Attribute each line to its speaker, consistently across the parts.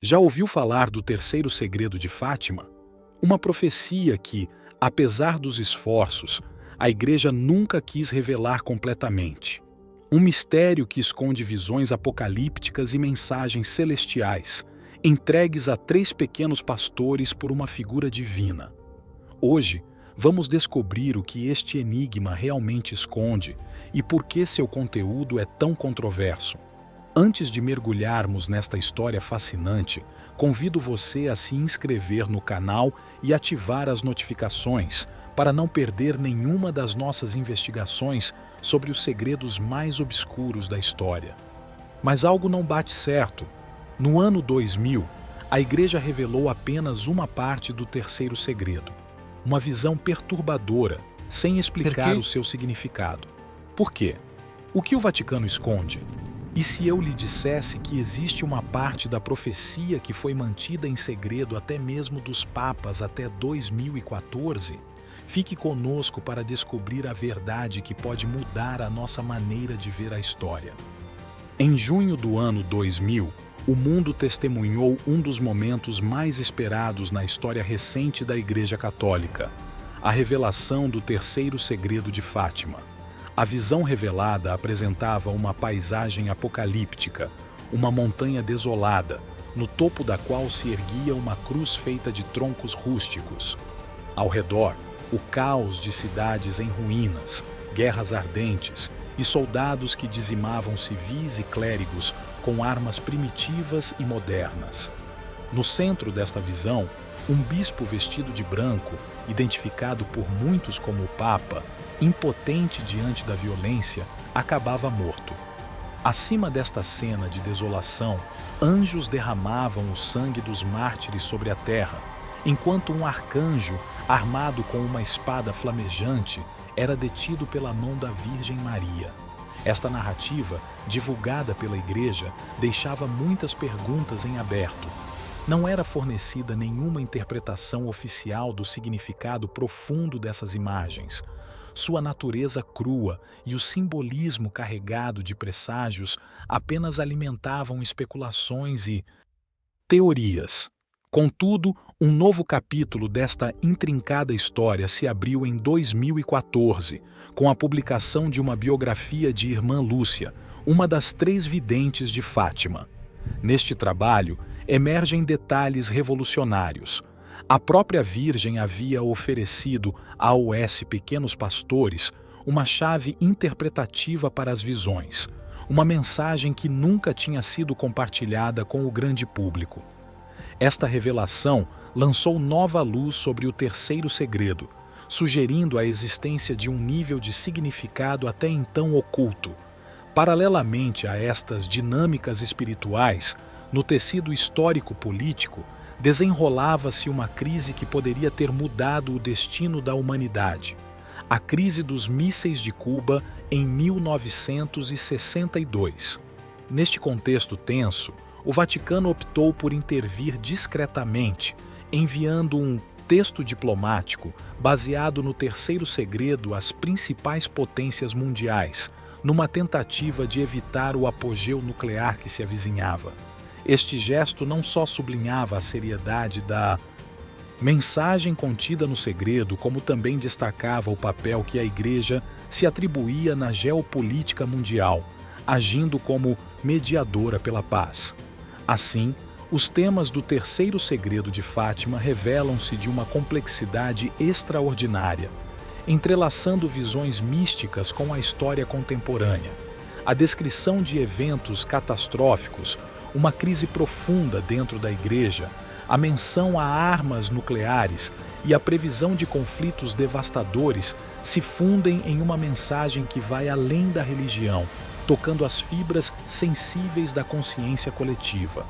Speaker 1: Já ouviu falar do terceiro segredo de Fátima? Uma profecia que, apesar dos esforços, a Igreja nunca quis revelar completamente. Um mistério que esconde visões apocalípticas e mensagens celestiais, entregues a 3 pequenos pastores por uma figura divina. Hoje, vamos descobrir o que este enigma realmente esconde e por que seu conteúdo é tão controverso. Antes de mergulharmos nesta história fascinante, convido você a se inscrever no canal e ativar as notificações para não perder nenhuma das nossas investigações sobre os segredos mais obscuros da história. Mas algo não bate certo. No ano 2000, a Igreja revelou apenas uma parte do terceiro segredo, uma visão perturbadora, sem explicar o seu significado. Por quê? O que o Vaticano esconde? E se eu lhe dissesse que existe uma parte da profecia que foi mantida em segredo até mesmo dos papas até 2014? Fique conosco para descobrir a verdade que pode mudar a nossa maneira de ver a história. Em junho do ano 2000, o mundo testemunhou um dos momentos mais esperados na história recente da Igreja Católica: a revelação do terceiro segredo de Fátima. A visão revelada apresentava uma paisagem apocalíptica, uma montanha desolada, no topo da qual se erguia uma cruz feita de troncos rústicos. Ao redor, o caos de cidades em ruínas, guerras ardentes e soldados que dizimavam civis e clérigos com armas primitivas e modernas. No centro desta visão, um bispo vestido de branco, identificado por muitos como o Papa, impotente diante da violência, acabava morto. Acima desta cena de desolação, anjos derramavam o sangue dos mártires sobre a terra, enquanto um arcanjo, armado com uma espada flamejante, era detido pela mão da Virgem Maria. Esta narrativa, divulgada pela Igreja, deixava muitas perguntas em aberto. Não era fornecida nenhuma interpretação oficial do significado profundo dessas imagens. Sua natureza crua e o simbolismo carregado de presságios apenas alimentavam especulações e teorias. Contudo, um novo capítulo desta intrincada história se abriu em 2014, com a publicação de uma biografia de Irmã Lúcia, uma das 3 videntes de Fátima. Neste trabalho, emergem detalhes revolucionários. A própria Virgem havia oferecido aos pequenos pastores uma chave interpretativa para as visões, uma mensagem que nunca tinha sido compartilhada com o grande público. Esta revelação lançou nova luz sobre o terceiro segredo, sugerindo a existência de um nível de significado até então oculto. Paralelamente a estas dinâmicas espirituais, no tecido histórico-político, desenrolava-se uma crise que poderia ter mudado o destino da humanidade. A crise dos mísseis de Cuba em 1962. Neste contexto tenso, o Vaticano optou por intervir discretamente, enviando um texto diplomático baseado no terceiro segredo às principais potências mundiais, numa tentativa de evitar o apogeu nuclear que se avizinhava. Este gesto não só sublinhava a seriedade da mensagem contida no segredo, como também destacava o papel que a Igreja se atribuía na geopolítica mundial, agindo como mediadora pela paz. Assim, os temas do terceiro segredo de Fátima revelam-se de uma complexidade extraordinária, entrelaçando visões místicas com a história contemporânea. A descrição de eventos catastróficos, uma crise profunda dentro da Igreja, a menção a armas nucleares e a previsão de conflitos devastadores se fundem em uma mensagem que vai além da religião, tocando as fibras sensíveis da consciência coletiva.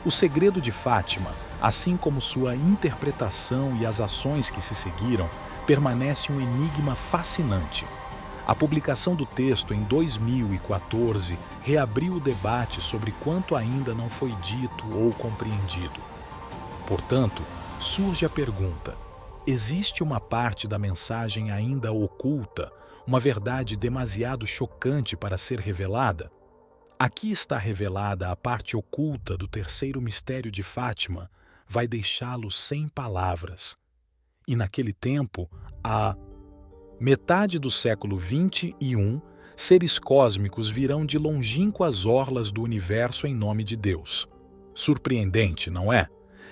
Speaker 1: O segredo de Fátima, assim como sua interpretação e as ações que se seguiram, permanece um enigma fascinante. A publicação do texto em 2014 reabriu o debate sobre quanto ainda não foi dito ou compreendido. Portanto, surge a pergunta: existe uma parte da mensagem ainda oculta, uma verdade demasiado chocante para ser revelada? Aqui está revelada a parte oculta do terceiro mistério de Fátima, vai deixá-lo sem palavras. E naquele tempo, a metade do século XXI, seres cósmicos virão de longínquas orlas do universo em nome de Deus. Surpreendente, não é?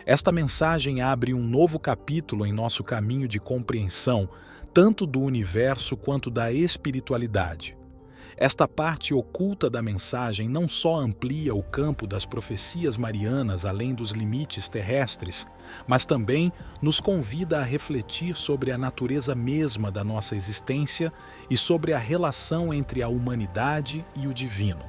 Speaker 1: Esta mensagem abre um novo capítulo em nosso caminho de compreensão, tanto do universo quanto da espiritualidade. Esta parte oculta da mensagem não só amplia o campo das profecias marianas além dos limites terrestres, mas também nos convida a refletir sobre a natureza mesma da nossa existência e sobre a relação entre a humanidade e o divino.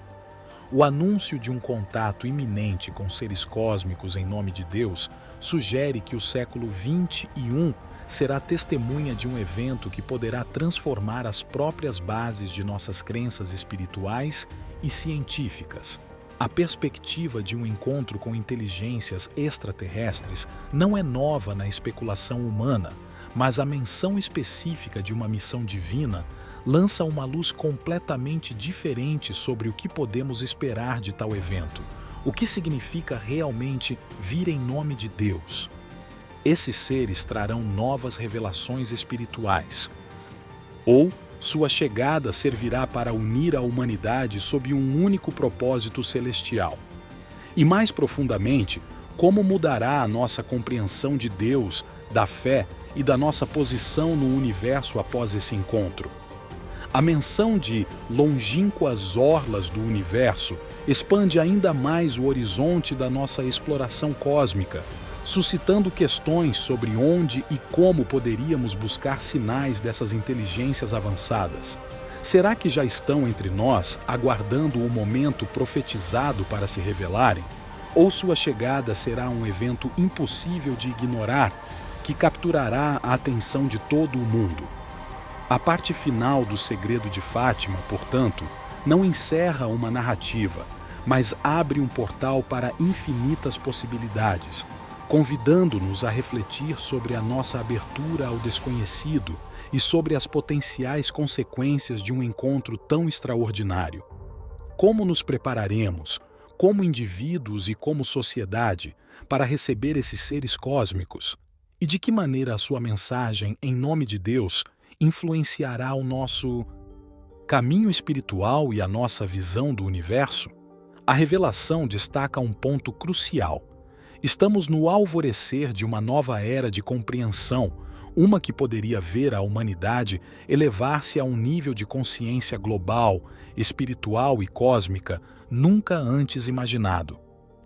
Speaker 1: O anúncio de um contato iminente com seres cósmicos em nome de Deus sugere que o século XXI será testemunha de um evento que poderá transformar as próprias bases de nossas crenças espirituais e científicas. A perspectiva de um encontro com inteligências extraterrestres não é nova na especulação humana, mas a menção específica de uma missão divina lança uma luz completamente diferente sobre o que podemos esperar de tal evento, o que significa realmente vir em nome de Deus. Esses seres trarão novas revelações espirituais, ou sua chegada servirá para unir a humanidade sob um único propósito celestial. E mais profundamente, como mudará a nossa compreensão de Deus, da fé e da nossa posição no universo após esse encontro? A menção de longínquas orlas do universo expande ainda mais o horizonte da nossa exploração cósmica, suscitando questões sobre onde e como poderíamos buscar sinais dessas inteligências avançadas. Será que já estão entre nós, aguardando o momento profetizado para se revelarem? Ou sua chegada será um evento impossível de ignorar, que capturará a atenção de todo o mundo? A parte final do segredo de Fátima, portanto, não encerra uma narrativa, mas abre um portal para infinitas possibilidades, convidando-nos a refletir sobre a nossa abertura ao desconhecido e sobre as potenciais consequências de um encontro tão extraordinário. Como nos prepararemos, como indivíduos e como sociedade, para receber esses seres cósmicos? E de que maneira a sua mensagem, em nome de Deus, influenciará o nosso caminho espiritual e a nossa visão do universo? A revelação destaca um ponto crucial. Estamos no alvorecer de uma nova era de compreensão, uma que poderia ver a humanidade elevar-se a um nível de consciência global, espiritual e cósmica nunca antes imaginado.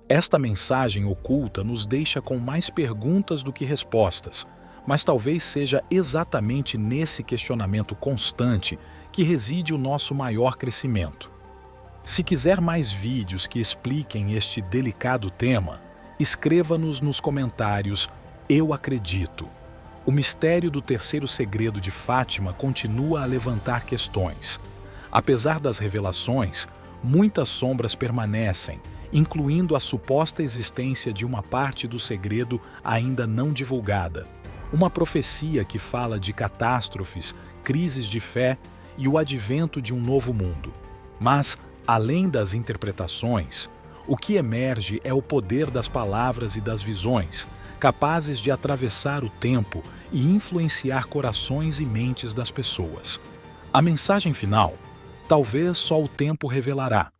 Speaker 1: Esta mensagem oculta nos deixa com mais perguntas do que respostas, mas talvez seja exatamente nesse questionamento constante que reside o nosso maior crescimento. Se quiser mais vídeos que expliquem este delicado tema, escreva-nos nos comentários "Eu acredito". O mistério do terceiro segredo de Fátima continua a levantar questões. Apesar das revelações, muitas sombras permanecem, incluindo a suposta existência de uma parte do segredo ainda não divulgada. Uma profecia que fala de catástrofes, crises de fé e o advento de um novo mundo. Mas, além das interpretações, o que emerge é o poder das palavras e das visões, capazes de atravessar o tempo e influenciar corações e mentes das pessoas. A mensagem final, talvez só o tempo revelará,